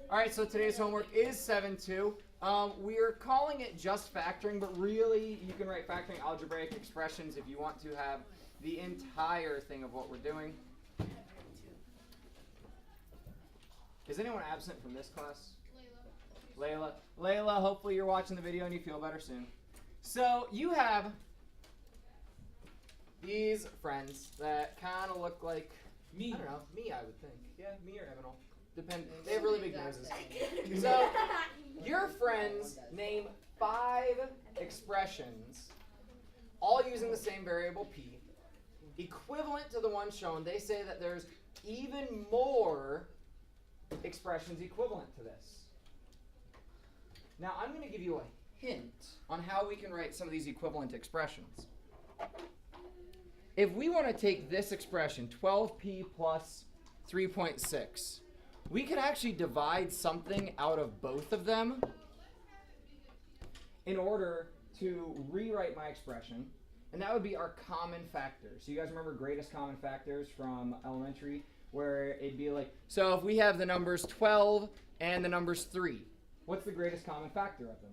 All right, so today's homework is 7-2. We're calling it just factoring, but really you can write factoring algebraic expressions if you want to have the entire thing of what we're doing. Is anyone absent from this class? Layla, hopefully you're watching the video and you feel better soon. So you have these friends that kind of look like me. I don't know, me I would think. Yeah, me or Eminal. Depend. They have really big noses. So your friends name 5 expressions, all using the same variable p, equivalent to the one shown. They say that there's even more expressions equivalent to this. Now I'm going to give you a hint on how we can write some of these equivalent expressions. If we want to take this expression, 12p plus 3.6, we could actually divide something out of both of them in order to rewrite my expression, and that would be our common factors. So you guys remember greatest common factors from elementary, where it'd be like, so if we have the numbers 12 and the numbers 3, what's the greatest common factor of them?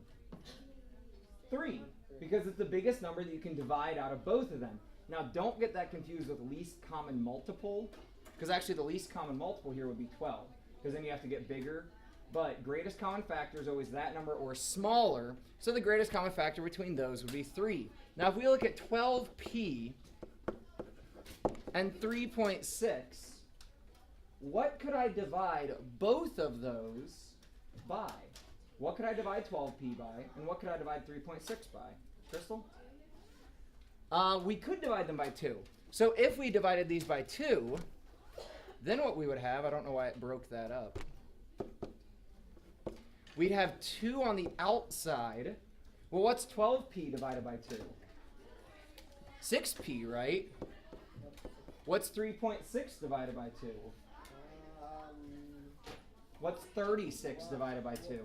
3, because it's the biggest number that you can divide out of both of them. Now don't get that confused with least common multiple, because actually the least common multiple here would be 12, because then you have to get bigger. But greatest common factor is always that number or smaller, so the greatest common factor between those would be 3. Now if we look at 12p and 3.6, what could I divide both of those by? What could I divide 12p by, and what could I divide 3.6 by? Crystal? We could divide them by 2. So if we divided these by 2, then what we would have, I don't know why it broke that up, we'd have 2 on the outside. Well, what's 12p divided by 2? 6p, right? What's 3.6 divided by 2? What's 36 divided by 2?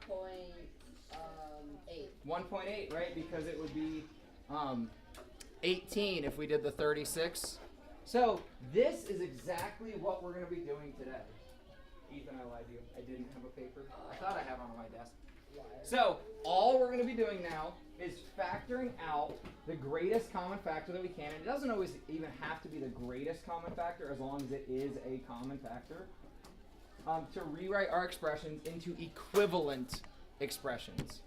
1.8. 1.8, right? Because it would be 18 if we did the 36. So this is exactly what we're going to be doing today. Ethan, I lied to you. I didn't have a paper. I thought I had one on my desk. So all we're going to be doing now is factoring out the greatest common factor that we can. And it doesn't always even have to be the greatest common factor as long as it is a common factor. To rewrite our expressions into equivalent expressions.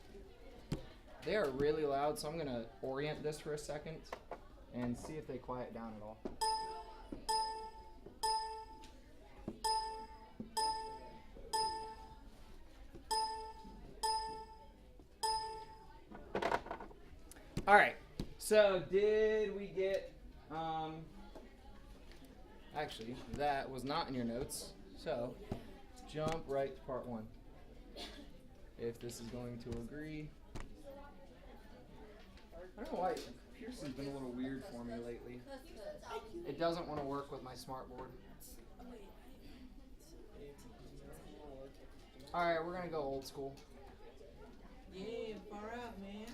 They are really loud, so I'm going to orient this for a second and see if they quiet down at all. All right, so did we get, actually, that was not in your notes, so jump right to part 1. If this is going to agree. I don't know why Pearson's been a little weird for me lately. It doesn't want to work with my smartboard. All right, we're going to go old school. Yeah, far out, man.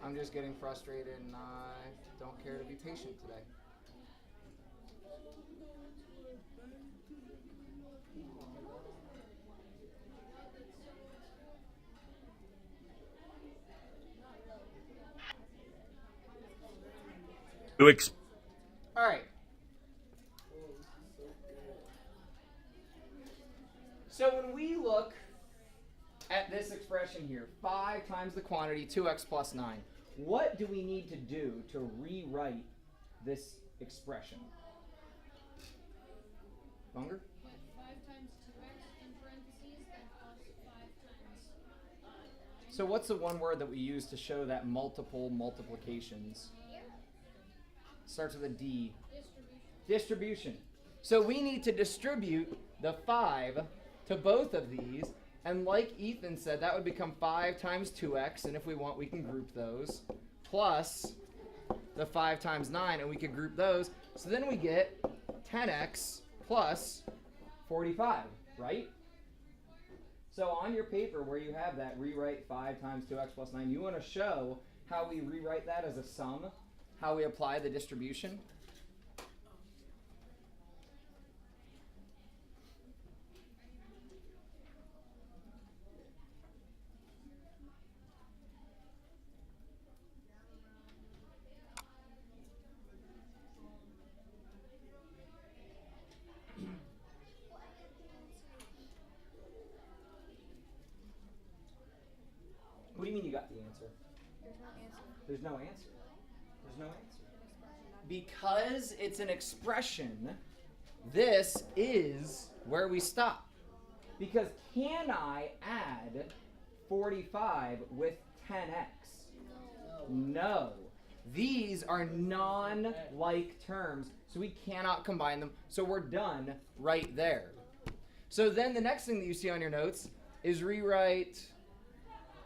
I'm just getting frustrated and I don't care to be patient today. All right. So when we look at this expression here, 5 times the quantity, 2x plus 9, what do we need to do to rewrite this expression? Longer? 5 times 2x in parentheses, then plus 5 times 9. So what's the one word that we use to show that multiple multiplications? Starts with a D. Distribution. So we need to distribute the 5 to both of these, and like Ethan said, that would become 5 times 2x, and if we want, we can group those, plus the 5 times 9, and we could group those. So then we get 10x plus 45, right? So on your paper where you have that, rewrite 5 times 2x plus 9, you want to show how we rewrite that as a sum, how we apply the distribution. you got the answer? There's no answer. There's no answer. Because it's an expression, this is where we stop. Because can I add 45 with 10x? No. These are non-like terms, so we cannot combine them. So we're done right there. So then the next thing that you see on your notes is rewrite,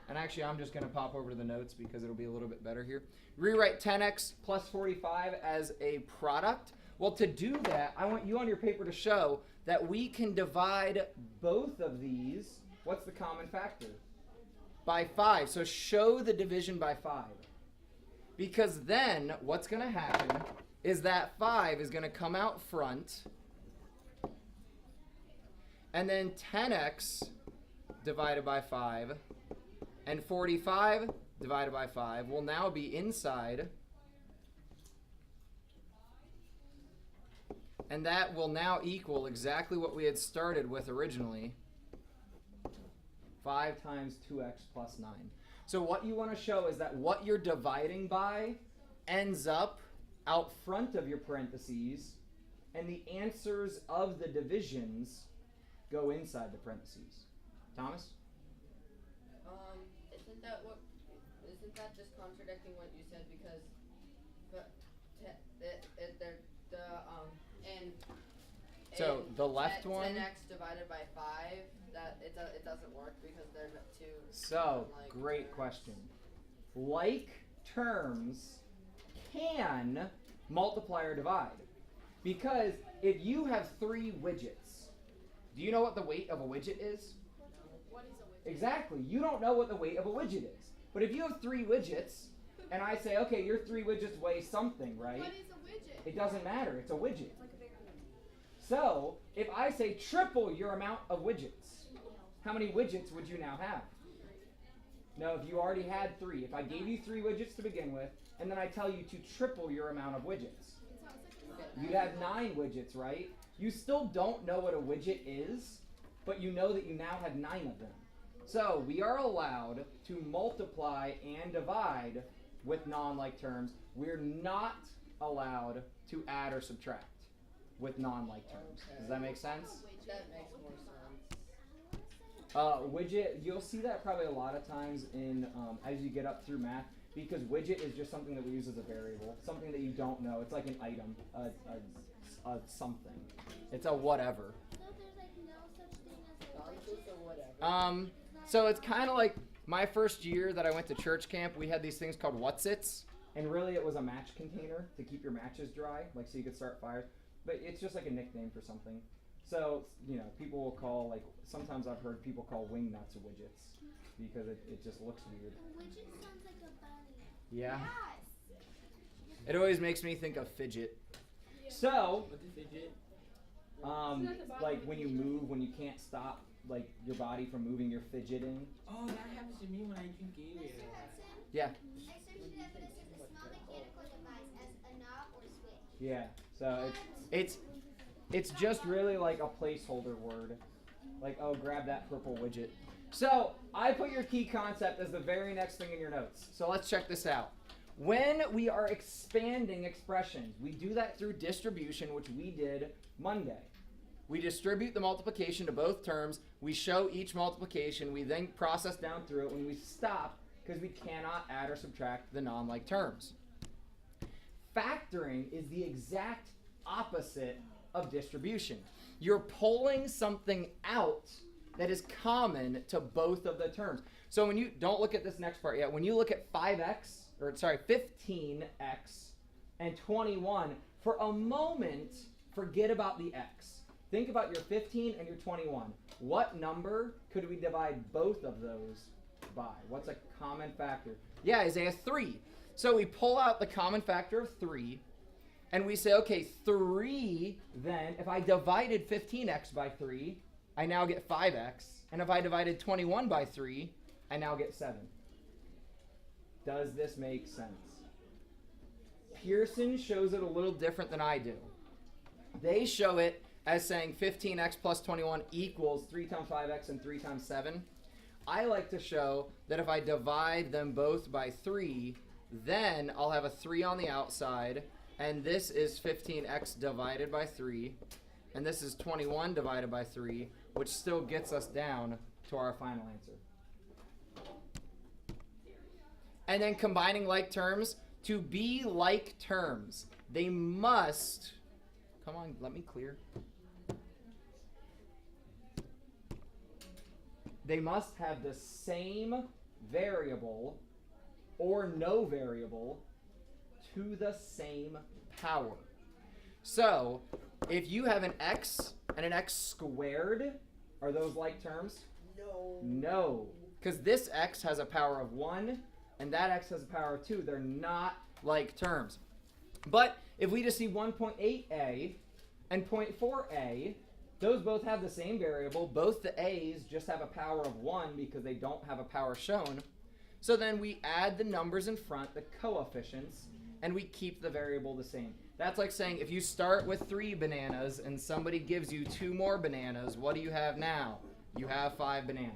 and actually I'm just going to pop over to the notes because it'll be a little bit better here. Rewrite 10x plus 45 as a product. Well, to do that, I want you on your paper to show that we can divide both of these. What's the common factor? By 5. So show the division by 5. Because then what's going to happen is that 5 is going to come out front. And then 10x divided by 5 and 45 divided by 5 will now be inside. And that will now equal exactly what we had started with originally. 5 times 2x plus 9. So what you want to show is that what you're dividing by ends up out front of your parentheses, and the answers of the divisions go inside the parentheses. Thomas? Isn't that just contradicting what you said? Because so the left one. 10x divided by 5. That it doesn't work because they're two. So like great question. Like terms can multiply or divide, because if you have 3 widgets, do you know what the weight of a widget is? What is a widget? Exactly. You don't know what the weight of a widget is. But if you have 3 widgets, and I say, okay, your 3 widgets weigh something, right? What is a widget? It doesn't matter. It's a widget. It's like a bigger So if I say triple your amount of widgets, how many widgets would you now have? No, if you already had 3. If I gave you 3 widgets to begin with, and then I tell you to triple your amount of widgets, you'd have 9 widgets, right? You still don't know what a widget is, but you know that you now have 9 of them. So we are allowed to multiply and divide with non-like terms. We're not allowed to add or subtract with non-like terms. Does that make sense? That makes more sense. Widget, you'll see that probably a lot of times in as you get up through math, because widget is just something that we use as a variable, something that you don't know. It's like an item, a something. It's a whatever. So there's like no such thing as a Or whatever. So it's kind of like my first year that I went to church camp, we had these things called Whatsits, and really it was a match container to keep your matches dry, like so you could start fires. But it's just like a nickname for something. So, you know, people will call, like, sometimes I've heard people call wing nuts widgets because it just looks weird. A widget sounds like a bunny. Yeah. Yes. It always makes me think of fidget. So, What's a fidget? like when you move, when you can't stop, like, your body from moving, you're fidgeting. Oh, that happens to me when I drink Gatorade. Mr. Hudson, Yeah. I searched it up and it says a small mechanical device as a knob or switch. Yeah. So it's just really like a placeholder word. Like, oh, grab that purple widget. So I put your key concept as the very next thing in your notes. So let's check this out. When we are expanding expressions, we do that through distribution, which we did Monday. We distribute the multiplication to both terms. We show each multiplication. We then process down through it when we stop because we cannot add or subtract the non-like terms. Factoring is the exact opposite of distribution. You're pulling something out that is common to both of the terms. So when you, don't look at this next part yet, when you look at 15x and 21, for a moment, forget about the x. Think about your 15 and your 21. What number could we divide both of those by? What's a common factor? Yeah, Isaiah, 3. So we pull out the common factor of 3, and we say, okay, 3, then, if I divided 15x by 3, I now get 5x. And if I divided 21 by 3, I now get 7. Does this make sense? Pearson shows it a little different than I do. They show it as saying 15x plus 21 equals 3 times 5x and 3 times 7. I like to show that if I divide them both by 3, then I'll have a 3 on the outside, and this is 15x divided by 3, and this is 21 divided by 3, which still gets us down to our final answer. And then combining like terms, to be like terms, they must, come on, let me clear. They must have the same variable or no variable to the same power. So, if you have an x and an x squared, are those like terms? No. No. Because this x has a power of 1 and that x has a power of 2. They're not like terms. But if we just see 1.8a and 0.4a, those both have the same variable. Both the a's just have a power of 1 because they don't have a power shown. So then we add the numbers in front, the coefficients, and we keep the variable the same. That's like saying if you start with 3 bananas and somebody gives you 2 more bananas, what do you have now? You have 5 bananas.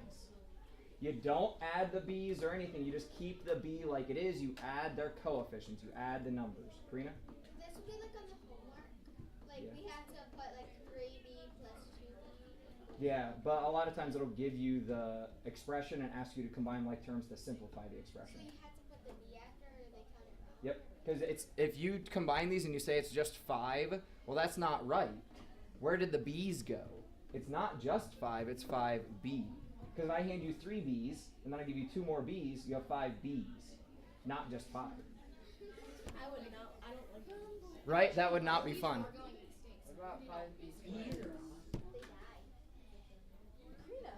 You don't add the b's or anything. You just keep the b like it is. You add their coefficients. You add the numbers. Karina? This would be like on the homework. Like Yeah. we had to put like 3b plus 2b. Yeah, but a lot of times it'll give you the expression and ask you to combine like terms to simplify the So expression. you had to put the b after, or they cut it wrong. Yep, because it's if you combine these and you say it's just 5, well that's not right. Where did the b's go? It's not just 5, it's 5b. Because if I hand you 3 b's and then I give you 2 more b's, you have 5 b's, not just 5. I would not. I don't like those. Right? That would not be fun. We're going extinct. What about 5b squared? They die.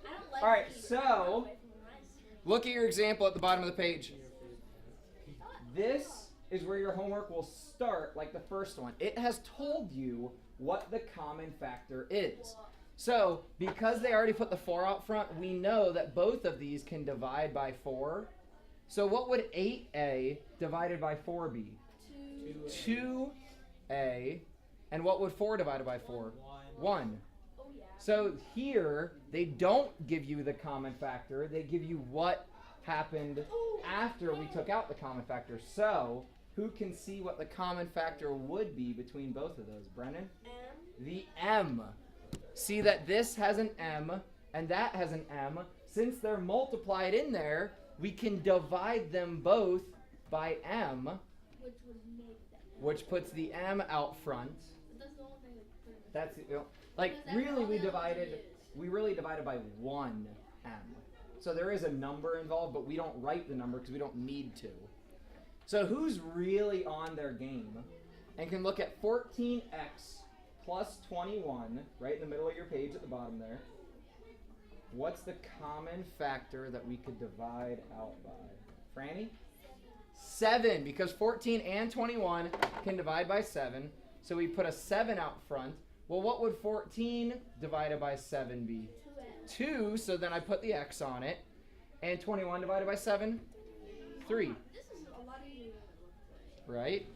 I don't like All right, these. so look at your example at the bottom of the page. This is where your homework will start, like the first one. It has told you what the common factor is. So, because they already put the 4 out front, we know that both of these can divide by 4. So what would 8a divided by 4 be? 2a. And what would 4 divided by 4? 1. Oh yeah. So here, they don't give you the common factor. They give you what happened after we took out the common factor. So, who can see what the common factor would be between both of those? Brennan? The m. See that this has an m and that has an m. Since they're multiplied in there, we can divide them both by m, Which would make that. which puts the m out front. But that's the only thing that put it. That's like Because that's really all we the other divided one is. we really divided by 1 m. So there is a number involved, but we don't write the number because we don't need to. So who's really on their game and can look at 14x plus 21 right in the middle of your page at the bottom there? What's the common factor that we could divide out by? Franny? 7, because 14 and 21 can divide by 7. So we put a 7 out front. Well, what would 14 divided by 7 be? 2, so then I put the x on it. And 21 divided by 7? 3. This is a lot easier. Right?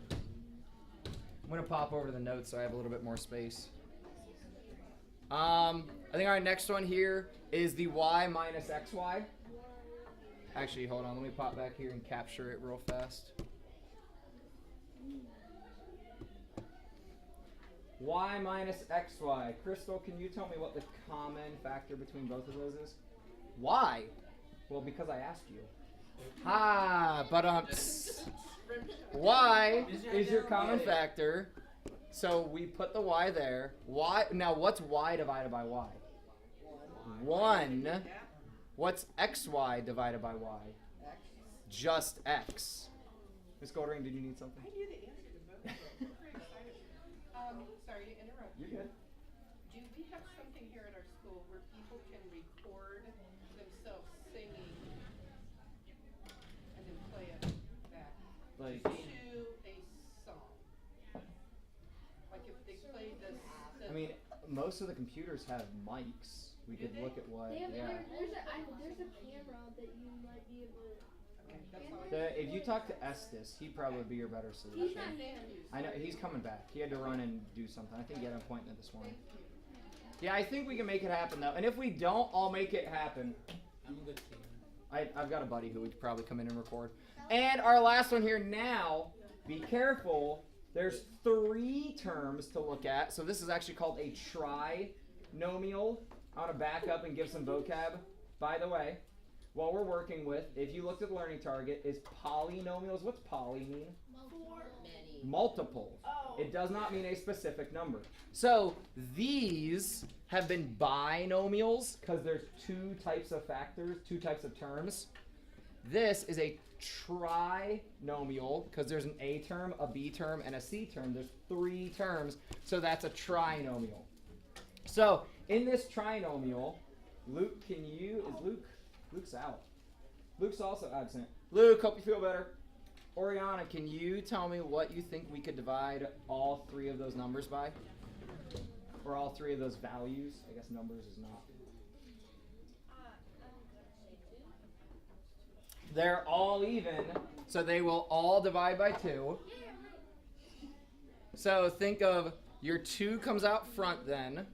I'm going to pop over to the notes so I have a little bit more space. I think our next one here is the y minus xy. Actually, hold on. Let me pop back here and capture it real fast. Y minus xy. Crystal, can you tell me what the common factor between both of those is? Why? Well, because I asked you. But y is your common factor. So we put the y there. Y. Now, what's y divided by y? 1. What's xy divided by y? X. Just x. Miss Goldring, did you need something? I knew the answer to both of them. I'm very excited. Sorry to interrupt. You're good. Do we have something here at our school where people can record themselves singing and then play it back Like, to a song? Like if they played this. I mean, most of the computers have mics. We Do could they? look at what. There's Yeah. a camera that you might be able to. Okay, that's all I If you talk to Estes, he'd probably be your better He's solution. not here. I know he's coming back. He had to run and do something. I think he had an appointment this morning. Yeah, I think we can make it happen though. And if we don't, I'll make it happen. I'm a good team. I've got a buddy who would probably come in and record. And our last one here now, be careful. There's 3 terms to look at. So this is actually called a trinomial. I want to back up and give some vocab. By the way, what we're working with, if you looked at the learning target, is polynomials. What's poly mean? Many. Multiple. Oh. It does not mean a specific number. So these have been binomials because there's 2 types of factors, 2 types of terms. This is a trinomial because there's an A term, a B term, and a C term. There's 3 terms, so that's a trinomial. So in this trinomial, Luke, Luke's out. Luke's also absent. Luke, hope you feel better. Oriana, can you tell me what you think we could divide all 3 of those numbers by? Or all 3 of those values? I guess numbers is not. They're all even, so they will all divide by 2. So think of your 2 comes out front then.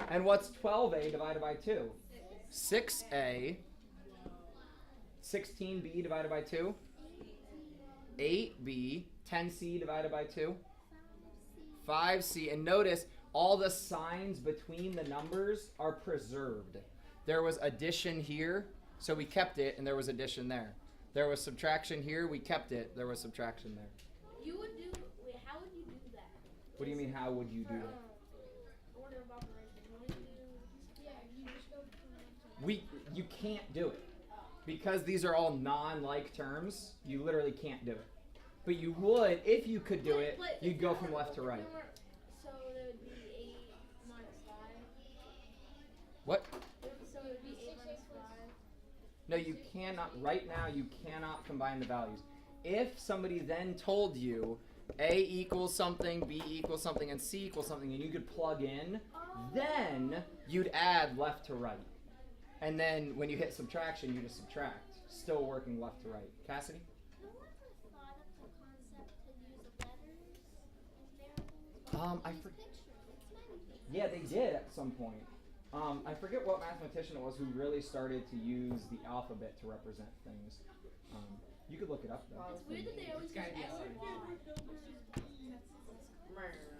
And what's 12a divided by 2? 6a. 16b divided by 2? 8b. 10c divided by 2? 5c. And notice all the signs between the numbers are preserved. There was addition here, so we kept it, and there was addition there. There was subtraction here, we kept it, there was subtraction there. You would do. Wait, how would you do that? What do you mean, how would you do it? Order of operations. What would you? Yeah, you just go from left to You can't do it. Because these are all non-like terms, you literally can't do it. But you would, if you could do it, you'd go from left to right. So there would be 8 minus 5. What? So it would be 8 minus 5. No, you cannot, right now, you cannot combine the values. If somebody then told you A equals something, B equals something, and C equals something, and you could plug in, then you'd add left to right. And then when you hit subtraction, you just subtract. Still working left to right. Cassidy? No one has thought of the concept to use letters and variables. I forget. Yeah, they did at some point. I forget what mathematician it was who really started to use the alphabet to represent things. You could look it up though. It's weird that they always use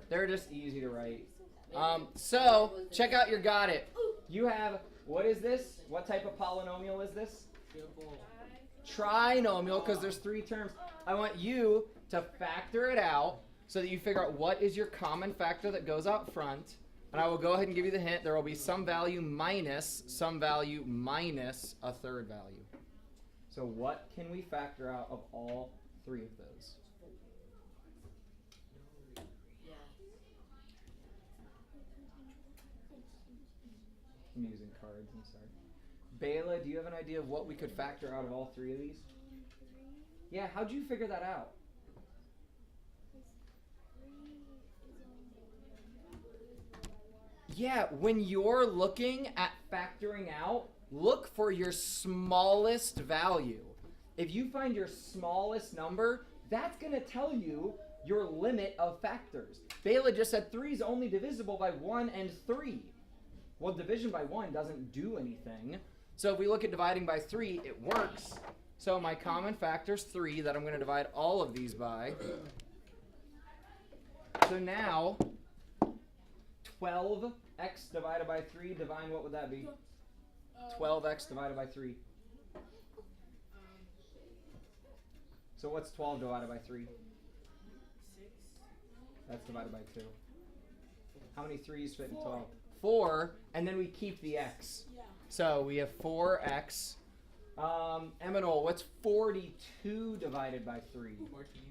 They're just easy to write. So check out your got it. You have, what is this? What type of polynomial is this? Trinomial, because there's 3 terms. I want you to factor it out so that you figure out what is your common factor that goes out front. And I will go ahead and give you the hint. There will be some value minus a third value. So what can we factor out of all 3 of those? Yeah. I'm using cards, I'm sorry. Bayla, do you have an idea of what we could factor out of all 3 of these? Yeah, how'd you figure that out? Yeah, when you're looking at factoring out, look for your smallest value. If you find your smallest number, that's going to tell you your limit of factors. Bayla just said 3 is only divisible by 1 and 3. Well, division by 1 doesn't do anything. So if we look at dividing by 3, it works. So my common factor is 3 that I'm going to divide all of these by. So now, 12x divided by 3, Divine, what would that be? 12x divided by 3. So what's 12 divided by 3? 6. That's divided by 2. How many 3's fit in 12? 4, and then we keep the x. Yeah. So we have 4x. Eminol, what's 42 divided by 3? 14.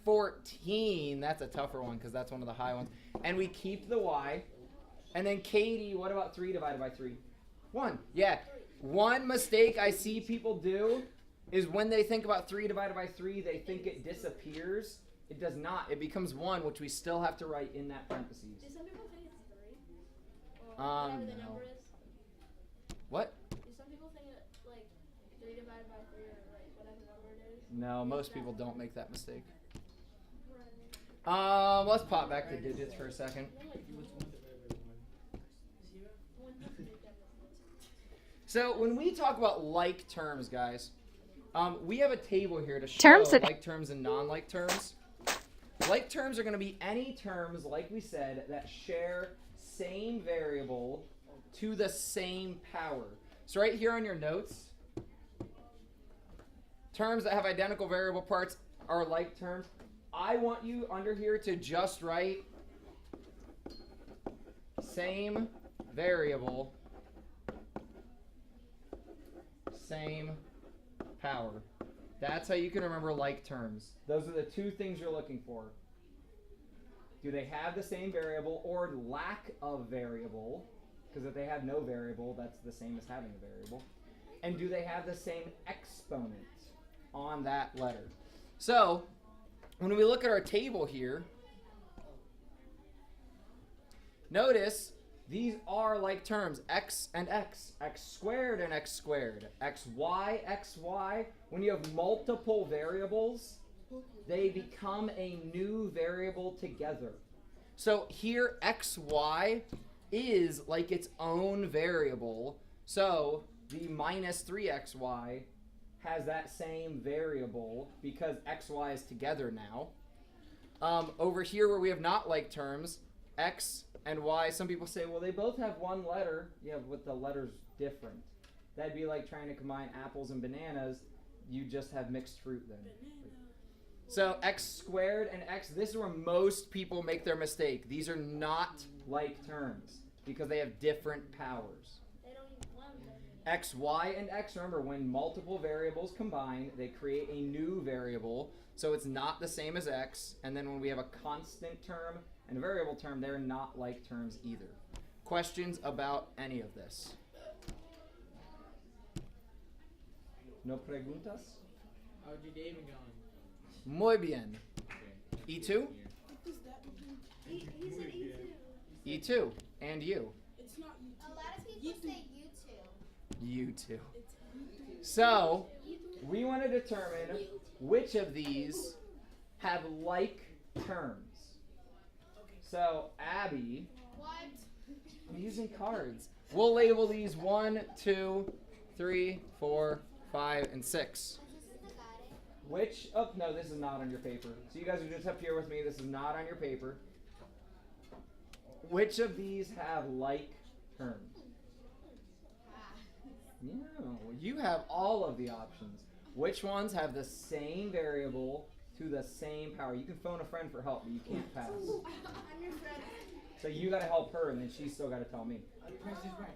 14. That's a tougher one because that's one of the high ones. And we keep the y. And then Katie, what about 3 divided by 3? 1. Yeah. One mistake I see people do is when they think about 3 divided by 3, they think it disappears. It does not. It becomes 1, which we still have to write in that parentheses. Do some people think it's 3? Or whatever the No. number is? What? Do some people think it, like 3 divided by 3 or like whatever number it is? No, most people don't make that mistake. Right. Let's pop back to digits for a second. What's 1 divided by 1? So when we talk about like terms, guys, we have a table here to show Terms that- like terms and non-like terms. Like terms are going to be any terms, like we said, that share same variable to the same power. So right here on your notes, terms that have identical variable parts are like terms. I want you under here to just write same variable, same power. That's how you can remember like terms. Those are the two things you're looking for. Do they have the same variable or lack of variable? Because if they have no variable, that's the same as having a variable. And do they have the same exponent on that letter? So, when we look at our table here, notice these are like terms, x and x, x squared and x squared, xy, xy. When you have multiple variables, they become a new variable together. So here, xy is like its own variable. So the minus 3xy has that same variable because xy is together now. Over here where we have not like terms, x and y, some people say, well, they both have one letter. Yeah, but the letter's different. That'd be like trying to combine apples and bananas. You just have mixed fruit then. So x squared and x, this is where most people make their mistake. These are not like terms because they have different powers. X, y, and x, remember, when multiple variables combine, they create a new variable. So it's not the same as x. And then when we have a constant term and a variable term, they're not like terms either. Questions about any of this? No preguntas? How's your day been going? Muy bien. E2? He said E2. E2. And you? It's not A lot of people say you two. U2. So, we want to determine which of these have like terms. So, Abby, what? I'm using cards. We'll label these 1, 2, 3, 4, 5, and 6. Which of, no, this is not on your paper. So you guys are just up here with me. This is not on your paper. Which of these have like terms? No, you have all of the options. Which ones have the same variable to the same power? You can phone a friend for help, but you can't pass. I'm your friend. So you got to help her, and then she's still got to tell me. Price is right.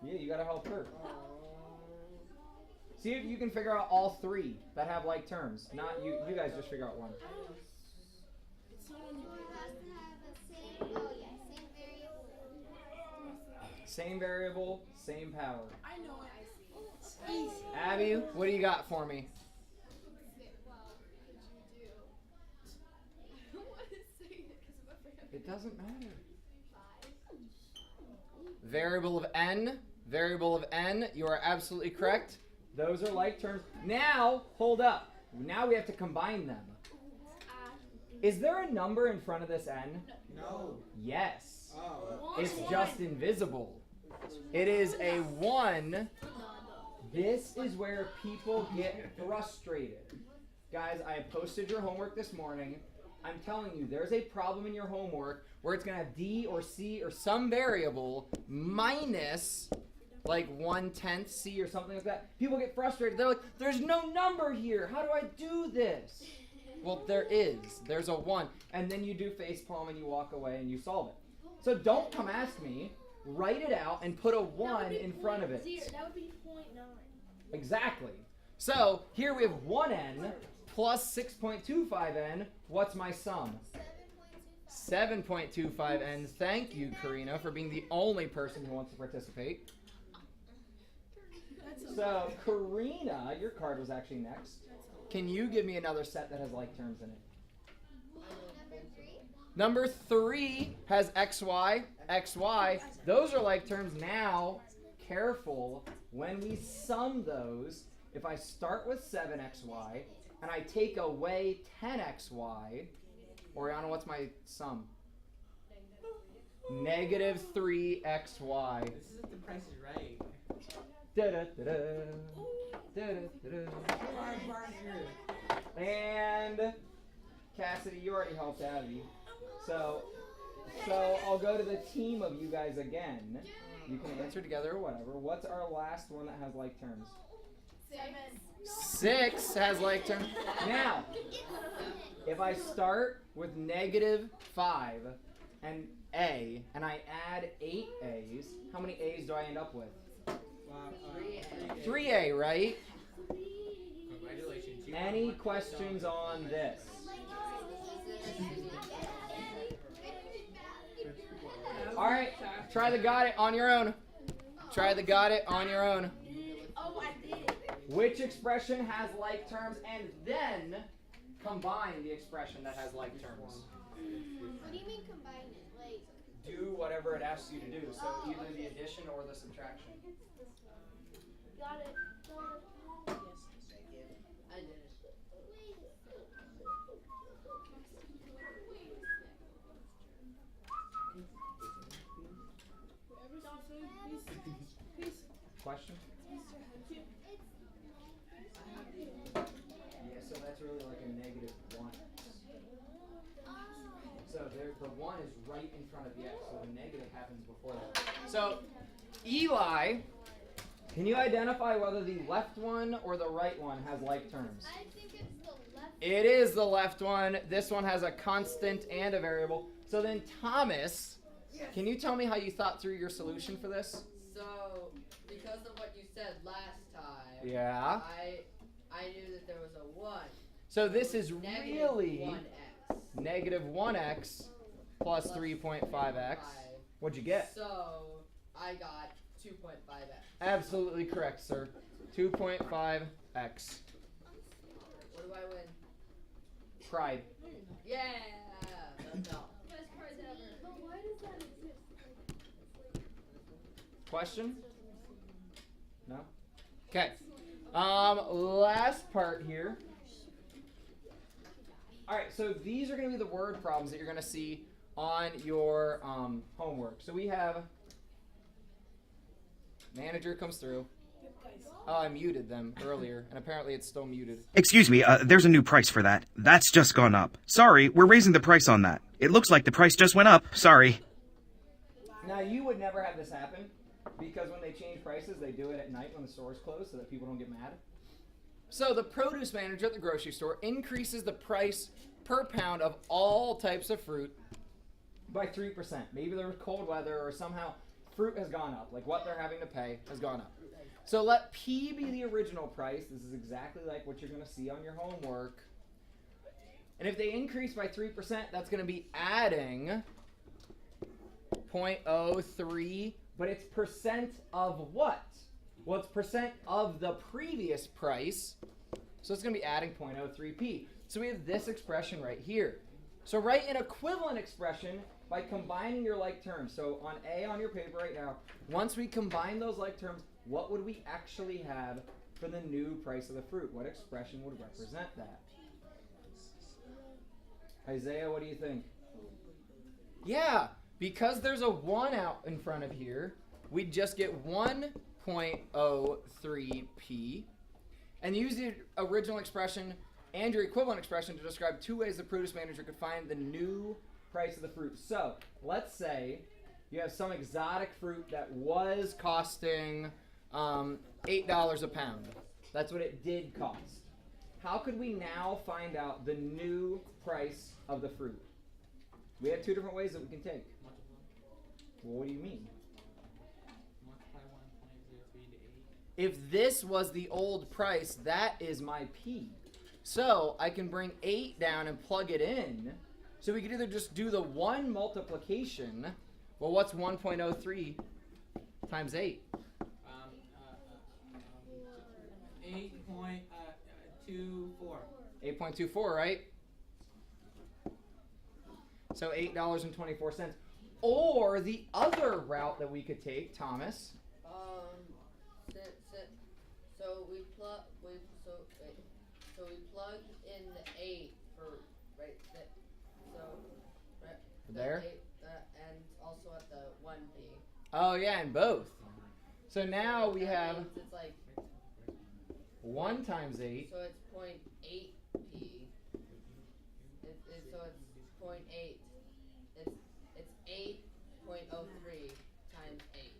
Yeah, you got to help her. See if you can figure out all three that have like terms. Not you. You guys just figure out one. It's not on your It has to have the same, Same variable, same power. I know it. Easy. Abby, what do you got for me? It doesn't matter. Variable of n. Variable of n. You are absolutely correct. Those are like terms. Now, hold up. Now we have to combine them. Is there a number in front of this n? No. Yes. Oh. It's just invisible. It is a 1. This is where people get frustrated. Guys, I have posted your homework this morning. I'm telling you, there's a problem in your homework where it's going to have d or c or some variable minus like 1/10 c or something like that. People get frustrated. They're like, there's no number here. How do I do this? Well, there is. There's a 1. And then you do facepalm and you walk away and you solve it. So don't come ask me. Write it out and put a 1 in front of it. That would be 0.9. Exactly. So here we have 1n plus 6.25n. What's my sum? 7.25n. Thank you, Karina, for being the only person who wants to participate. So, Karina, your card was actually next. Can you give me another set that has like terms in it? Number 3 has xy, xy. Those are like terms. Now, careful, when we sum those, if I start with 7xy and I take away 10xy, Oriana, what's my sum? negative 3xy. This is if the price is right. Da-da-da-da. Da-da-da-da. And Cassidy, you already helped Abby. So I'll go to the team of you guys again. You can answer together or whatever. What's our last one that has like terms? 6 has like terms. Now, if I start with negative 5 and A, and I add 8 A's, how many A's do I end up with? 3A, right? Congratulations. Any questions on this? All right, try the got it on your own. Try the got it on your own. Oh, I did. Which expression has like terms, and then combine the expression that has like terms. What do you mean combine it? Like, Do whatever it asks you to do. So either the addition or the subtraction. got it. I did it. Question? Yeah, so that's really like a negative 1. So the 1 is right in front of the x, so the negative happens before that. So, Eli, can you identify whether the left one or the right one has like terms? I think it's the left. It is the left one. This one has a constant and a variable. So then, Thomas, can you tell me how you thought through your solution for this? So, because of what you said last time, Yeah. I knew that there was a 1. So this is Negative really 1x. negative 1x plus 3.5x. What'd you get? So, I got 2.5x. Absolutely correct, sir. 2.5x. What do I win? Pride. Yeah! Let's go. Best prize ever. But why does that exist? Question? No? Okay. Last part here. Alright, so these are going to be the word problems that you're going to see on your homework. So we have manager comes through. Oh, I muted them earlier, and apparently it's still muted. Excuse me, there's a new price for that. That's just gone up. Sorry, we're raising the price on that. It looks like the price just went up. Sorry. Now, you would never have this happen, because when they change prices, they do it at night when the store is closed so that people don't get mad. So the produce manager at the grocery store increases the price per pound of all types of fruit by 3%. Maybe there was cold weather or somehow fruit has gone up, like what they're having to pay has gone up. So let P be the original price. This is exactly like what you're going to see on your homework. And if they increase by 3%, that's going to be adding 0.03, but it's percent of what? Well, it's percent of the previous price, so it's going to be adding 0.03p. So we have this expression right here. So write an equivalent expression by combining your like terms. So on A on your paper right now, once we combine those like terms, what would we actually have for the new price of the fruit? What expression would represent that? Isaiah, what do you think? Yeah, because there's a 1 out in front of here, we'd just get 1.03p, and use the original expression and your equivalent expression to describe 2 ways the produce manager could find the new price of the fruit. So, let's say you have some exotic fruit that was costing $8 a pound. That's what it did cost. How could we now find out the new price of the fruit? We have 2 different ways that we can take. Well, what do you mean? Multiply 1.03 to 8. If this was the old price, that is my P. So I can bring 8 down and plug it in. So we could either just do the 1 multiplication. Well, what's 1.03 times 8? 8.24. 8.24, right? So $8.24. Or the other route that we could take, Thomas. So we plug in the 8 for right there. So right There? the 8, and also at the Oh yeah, and both. So now we That have means it's like 1 times 8. so it's 0.8 p. So it's 0.8. It's 8.03 times 8.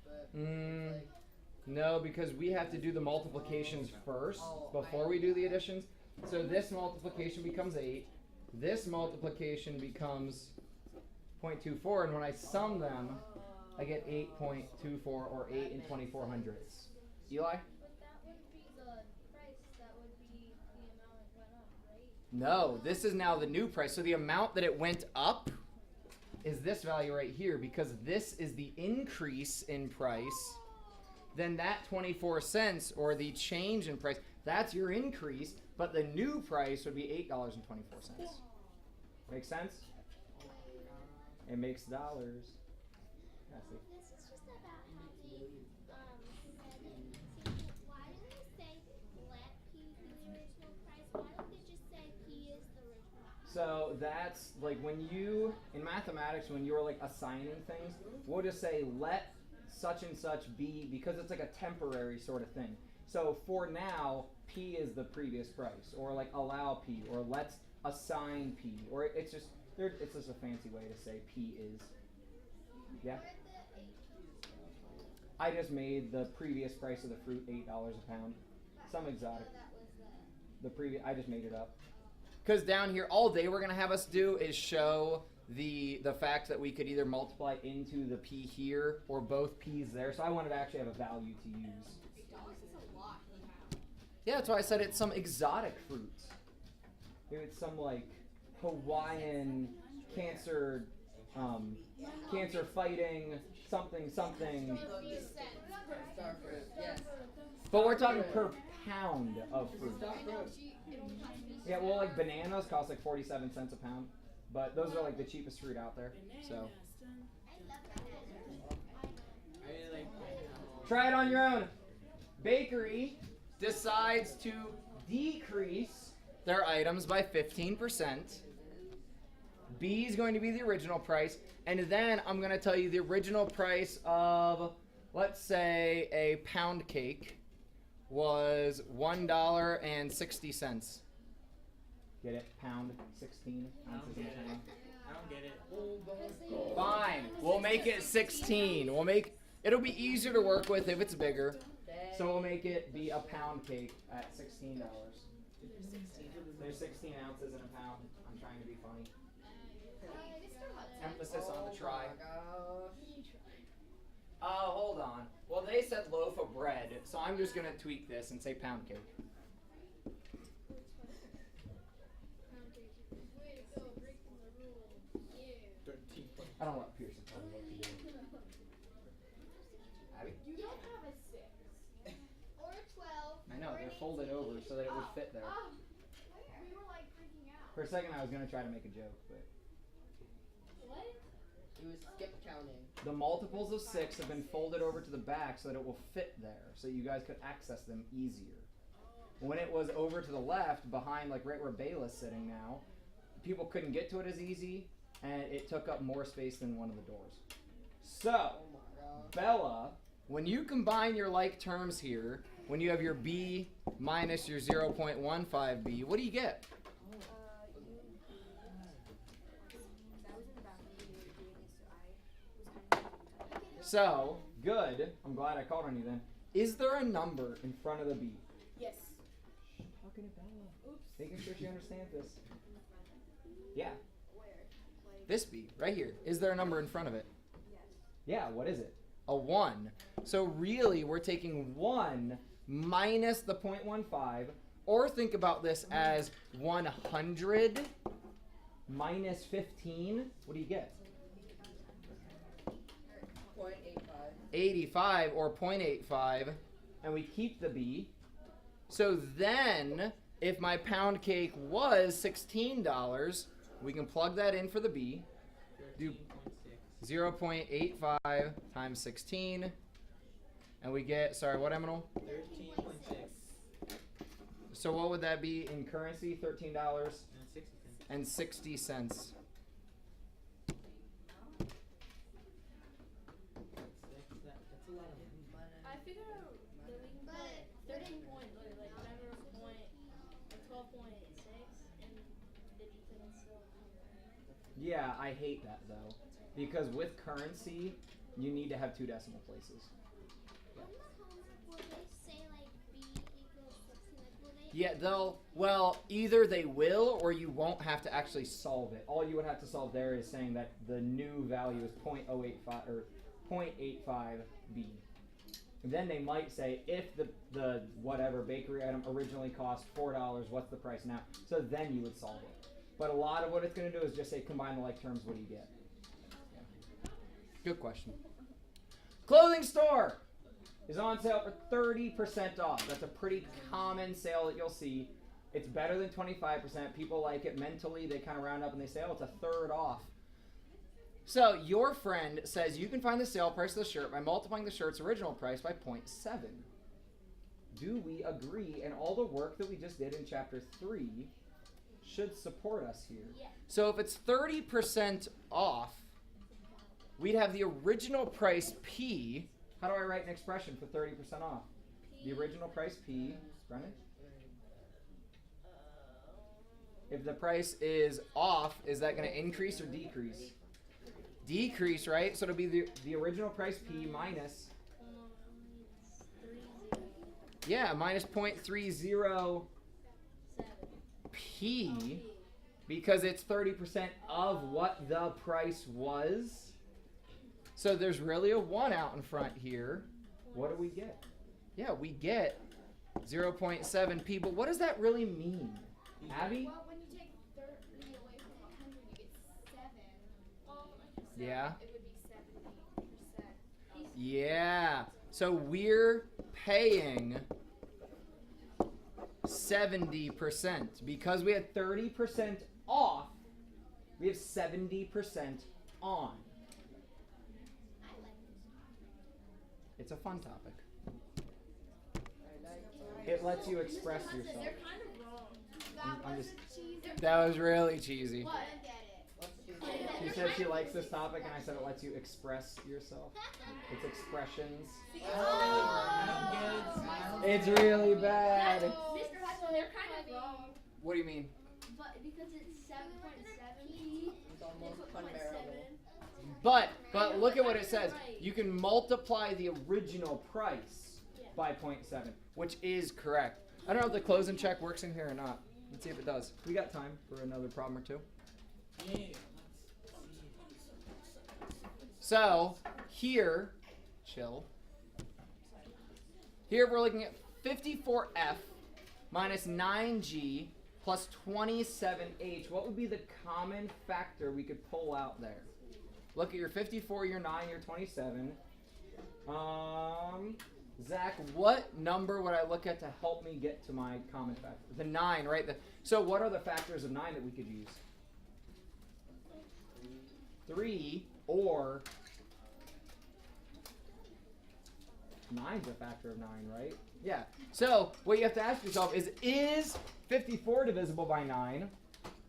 But it's like No, because we have to do the multiplications first Oh, before we do the additions. So this multiplication becomes 8. This multiplication becomes 0.24, and when I sum them, I get 8.24 or 8 and 24 hundredths. Eli? But that wouldn't be the price. That would be the amount it went up, right? No, this is now the new price. So the amount that it went up is this value right here, because this is the increase in price. Then that 24 cents, or the change in price, that's your increase, but the new price would be $8.24. Make sense? It makes dollars. Yeah, see. This is just about how they said it. See, why do they say let P be the original price? Why don't they just say P is the original price? So that's like when you, in mathematics, when you're like assigning things, we'll just say let such and such be, because it's like a temporary sort of thing. So for now, P is the previous price, or like allow P, or let's assign P, or it's just a fancy way to say P is. Yeah. Where'd the 8 come from? I just made the previous price of the fruit $8 a pound. Some exotic. So that was The previous, I just made it up. Because down here, all they were gonna have us do is show the fact that we could either multiply into the P here or both P's there. So I wanted to actually have a value to use. Yeah, that's why I said it's some exotic fruit. Maybe it's some like Hawaiian cancer fighting something. star fruit. Yes. But we're talking per pound of fruit. Star fruit. Yeah, well, like bananas cost like 47 cents a pound, but those are like the cheapest fruit out there. So I really like bananas. try it on your own. Bakery decides to decrease their items by 15%. B is going to be the original price, and then I'm going to tell you the original price of, let's say, a pound cake was $1.60. Get it? Pound, 16 ounces in a pound. I don't get it. Fine, we'll make it 16. It'll be easier to work with if it's bigger. So we'll make it be a pound cake at $16. There's 16 ounces in a pound. I'm trying to be funny. Emphasis on the try. Oh, hold on. Well, they said loaf of bread, so I'm just gonna tweak this and say pound cake. Way to go, breaking the rules. Yeah. 13. I don't want Pearson tell me what to do. Abby? You don't have a 6. Or a 12. I know, or an they're folded 18. over so that it would fit there. We were like freaking out. For a second, I was gonna try to make a joke, but What? It was skip counting. the multiples of 6 have been folded over to the back so that it will fit there, so you guys could access them easier. When it was over to the left, behind like right where Bayla's sitting now, people couldn't get to it as easy, and it took up more space than one of the doors. So, Oh my god. Bella, when you combine your like terms here, when you have your B minus your 0.15B, what do you get? So, good. I'm glad I called on you then. Is there a number in front of the B? Yes. Talking to Bella. Oops. Making sure she understands this. Yeah. This B, right here. Is there a number in front of it? Yeah, what is it? A 1. So really, we're taking 1 minus the 0.15, or think about this as 100 minus 15. What do you get? 0.85. 85 or 0.85, and we keep the B. So then, if my pound cake was $16, we can plug that in for the B. Do 13.6. 0.85 times 16, and we get, sorry, what, Eminal? 13.6. So what would that be in currency? $13 And 60 cents. and 60 cents. figure out that we can put 13 points, or like whatever point, like 12.6, and the defense still. Yeah, I hate that though, because with currency, you need to have 2 decimal places. On the homework, will they say like b equals 16? Like, will they? Yeah, well, either they will or you won't have to actually solve it. All you would have to solve there is saying that the new value is 0.085 or 0.85b. Then they might say if the whatever bakery item originally cost $4, what's the price now? So then you would solve it. But a lot of what it's going to do is just say combine the like terms, what do you get? Yeah. Good question. Clothing store is on sale for 30% off. That's a pretty common sale that you'll see. It's better than 25%. People like it. Mentally, they kind of round up and they say, oh, it's a third off. So your friend says you can find the sale price of the shirt by multiplying the shirt's original price by 0.7. Do we agree? And all the work that we just did in chapter 3 should support us here. Yeah. So if it's 30% off, we'd have the original price P. How do I write an expression for 30% off? The original price P. Brennan? If the price is off, is that going to increase or decrease? Decrease, right? So it'll be the original price P minus. Yeah, minus 0.30 P, because it's 30% of what the price was. So there's really a 1 out in front here. What do we get? Yeah, we get 0.7 P, but what does that really mean? Abby? Well, when you take 30 away from 100, you get 7. Yeah. It would be 70%. Yeah. So we're paying 70%. Because we had 30% off, we have 70% on. It's a fun topic. It lets you express yourself. They're kind of wrong. I'm just, that was really cheesy. What? She said she likes this topic, and I said it lets you express yourself. It's expressions. It's really bad. Mr. Hudson, they're kind of wrong. What do you mean? But because it's 7.7p, It's almost it's unbearable. 0.7. But look at what it says. You can multiply the original price by 0.7, which is correct. I don't know if the close and check works in here or not. Let's see if it does. We got time for another problem or two. Yeah. So here, chill. Here we're looking at 54F minus 9G plus 27H. What would be the common factor we could pull out there? Look at your 54, your 9, your 27. Zach, what number would I look at to help me get to my common factor? The 9, right? So what are the factors of 9 that we could use? 3 or 9's a factor of 9, right? Yeah. So what you have to ask yourself is 54 divisible by 9?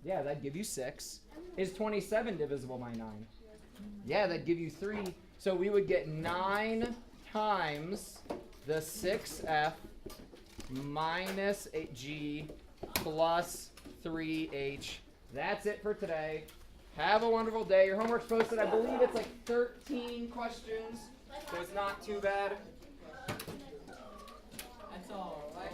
Yeah, that'd give you 6. Is 27 divisible by 9? Yeah, that'd give you 3. So we would get 9 times the 6F minus 8G plus 3H. That's it for today. Have a wonderful day. Your homework's posted. I believe it's like 13 questions, so it's not too bad. That's all right.